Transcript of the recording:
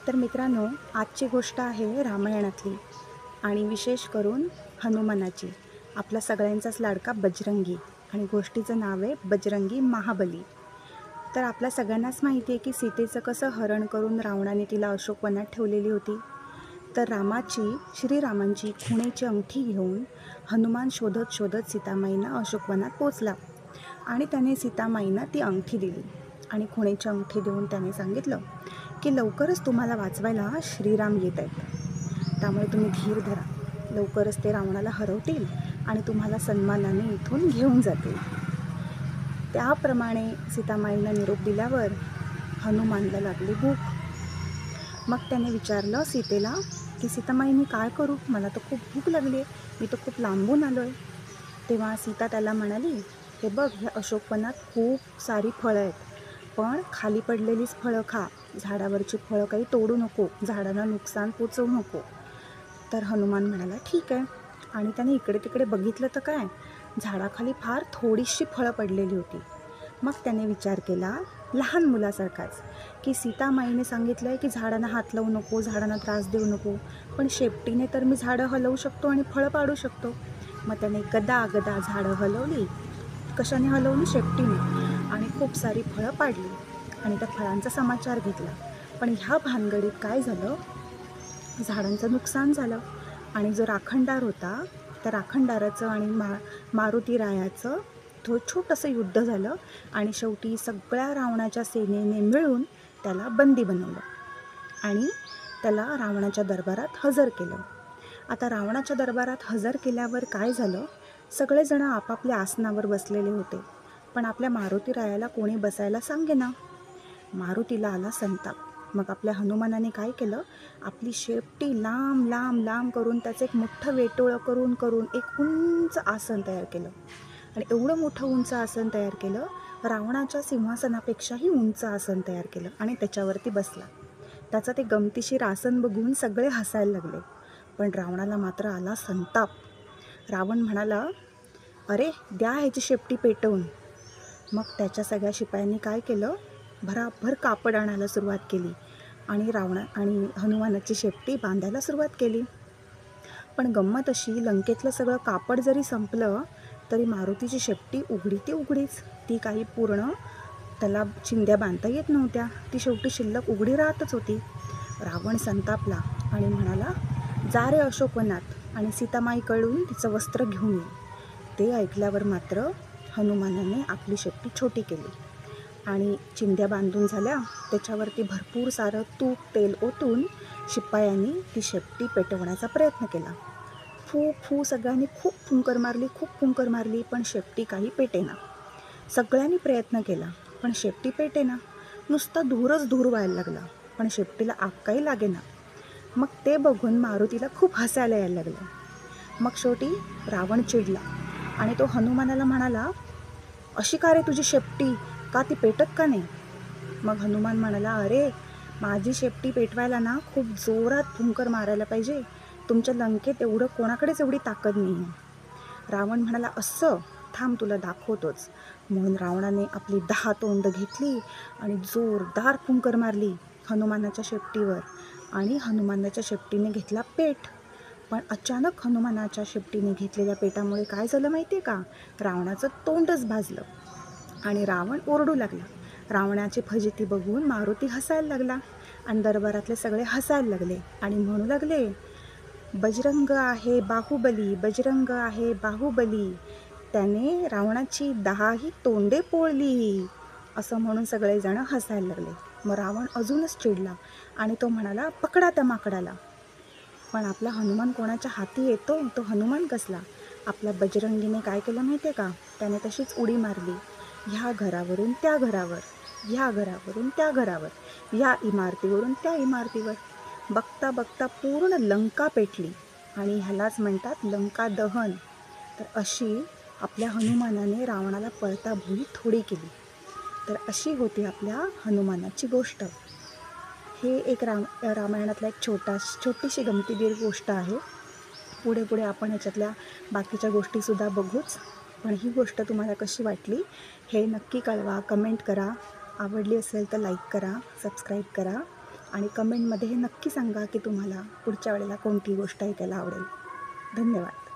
तर मित्रांनो, आजची गोष्ट आहे रामायणातली आणि विशेष करून हनुमानाची. आपला सगळ्यांचाच लाडका बजरंगी आणि गोष्टीचं नाव आहे बजरंगी महाबली. तर आपल्या सगळ्यांनाच माहिती आहे की सीतेचं कसं हरण करून रावणाने तिला अशोकवनात ठेवलेली होती. तर श्रीरामांची खुणेची अंगठी घेऊन हनुमान शोधत शोधत सीतामाईंना अशोकवनात पोचला आणि त्याने सीतामाईंना ती अंगठी दिली आणि खुणेची अंगठी देऊन त्याने सांगितलं की लवकरच तुम्हाला वाचवायला श्रीराम येत आहेत, त्यामुळे तुम्ही धीर धरा. लवकरच ते रावणाला हरवतील आणि तुम्हाला सन्मानाने इथून घेऊन जातील. त्याप्रमाणे सीतामाईंना निरोप दिल्यावर हनुमानला लागली भूक. मग त्याने विचारलं सीतेला की सीतामाई, मी काय करू? मला तर खूप भूक लागली आहे, मी तर खूप लांबून आलो आहे. तेव्हा सीता त्याला म्हणाली, हे बघ, ह्या अशोकवनात खूप सारी फळं आहेत, पण खाली पडलेलीच फळं खा. झाडावरची फळं काही तोडू नको, झाडांना नुकसान पोचवू नको. तर हनुमान म्हणाला ठीक आहे. आणि त्याने इकडे तिकडे बघितलं तर काय, झाडाखाली फार थोडीशी फळं पडलेली होती. मग त्याने विचार केला लहान मुलासारखाच की सीतामाईने सांगितलं आहे की झाडांना हात लावू नको, झाडांना त्रास देऊ नको, पण शेपटीने तर मी झाडं हलवू शकतो आणि फळं पाडू शकतो. मग त्याने गदा झाडं हलवली. कशाने हलवली? शेपटीने. आणि खूप सारी फळं पाडली आणि त्या फळांचा समाचार घेतला. पण ह्या भानगडीत काय झालं, झाडांचं नुकसान झालं आणि जो राखणदार होता त्या राखणदाराचं आणि मारुती रायाचं छोटंसं युद्ध झालं आणि शेवटी सगळ्या रावणाच्या सेनेने मिळून त्याला बंदी बनवलं आणि त्याला रावणाच्या दरबारात हजर केलं. आता रावणाच्या दरबारात हजर केल्यावर काय झालं, सगळेजण आपापल्या आसनावर बसलेले होते, पण आपल्या मारुती रायाला कोणी बसायला सांगेना. मारुतीला आला संताप. मग आपल्या हनुमानाने काय केलं, आपली शेपटी लांब लांब लांब करून त्याचं एक मोठं वेटोळं करून करून एक उंच आसन तयार केलं आणि एवढं मोठं उंच आसन तयार केलं, रावणाच्या सिंहासनापेक्षाही उंच आसन तयार केलं आणि त्याच्यावरती बसला. त्याचं ते गमतीशीर आसन बघून सगळे हसायला लागले, पण रावणाला मात्र आला संताप. रावण म्हणाला, अरे द्या ह्याची शेपटी पेटवून. मग त्याच्या सगळ्या शिपायांनी काय केलं, भराभर कापड आणायला सुरुवात केली आणि हनुमानाची शेपटी बांधायला सुरुवात केली. पण गंमत अशी, लंकेतलं सगळं कापड जरी संपलं तरी मारुतीची शेपटी उघडी ती उघडीच. ती काही पूर्ण त्याला चिंध्या बांधता येत नव्हत्या, ती शेवटी शिल्लक उघडी राहतच होती. रावण संतापला आणि म्हणाला, जा रे अशोकवनात आणि सीतामाईकडून तिचं वस्त्र घेऊन ये. ते ऐकल्यावर मात्र हनुमानाने आपली शेपटी छोटी केली आणि चिंध्या बांधून झाल्या, त्याच्यावरती भरपूर सारं तूप तेल ओतून शिपायांनी ती शेपटी पेटवण्याचा प्रयत्न केला. फू फू सगळ्यांनी खूप फुंकर मारली, पण शेपटी काही पेटेना. सगळ्यांनी प्रयत्न केला पण शेपटी पेटेना. नुसता धूरच धूर व्हायला लागला, पण शेपटीला आग काही लागेना. मग ते बघून मारुतीला खूप हसायला यायला लागलं. मग शेवटी रावण चिडला आणि तो हनुमानाला म्हणाला, अशी का रे तुझी शेपटी, का ती पेटत का नाही? मग हनुमान म्हणाला, अरे माझी शेपटी पेटवायला ना खूप जोरात फुंकर मारायला पाहिजे, तुमच्या लंकेत कोणाकडेच एवढी ताकद नाही. रावण म्हणाला, असं, थांब तुला दाखवतोच. म्हणून रावणाने आपली 10 तोंड घेतली आणि जोरदार फुंकर मारली हनुमानाच्या शेपटीवर आणि हनुमानाच्या शेपटीने घेतला पेट. पण अचानक हनुमानाच्या शेपटीने घेतलेल्या पेटामुळे काय झालं माहिती आहे का, रावणाचं तोंडच भाजलं आणि रावण ओरडू लागला. रावणाची फजिती बघून मारुती हसायला लागला आणि दरबारातले सगळे हसायला लागले आणि म्हणू लागले, बजरंग आहे बाहुबली, बजरंग आहे बाहुबली, त्याने रावणाची 10ही तोंडे पोळली, असं म्हणून सगळेजण हसायला लागले. मग रावण अजूनच चिडला आणि तो म्हणाला, पकडा त्या माकडाला. पण आपला हनुमान कोणाच्या हाती येतो तो हनुमान कसला. आपल्या बजरंगीने काय केलं माहिती आहे का, त्याने तशीच उडी मारली, ह्या घरावरून त्या घरावर, ह्या घरावरून त्या घरावर, ह्या इमारतीवरून त्या इमारतीवर. बघता बघता पूर्ण लंका पेटली आणि ह्यालाच म्हणतात लंका दहन. तर अशी आपल्या हनुमानाने रावणाला पळता भुई थोडी केली. तर अशी होती आपल्या हनुमानाची गोष्ट. हे एक रामायणातला एक छोटीशी गमतीशीर गोष्ट आहे. पुढे पुढे आपण ह्याच्यातल्या बाकीच्या गोष्टीसुद्धा बघूच. पण ही गोष्ट तुम्हाला कशी वाटली हे नक्की कळवा, कमेंट करा. आवडली असेल तर लाईक करा, सबस्क्राईब करा आणि कमेंटमध्ये हे नक्की सांगा की तुम्हाला पुढच्या वेळेला कोणती गोष्ट ऐकायला आवडेल. धन्यवाद.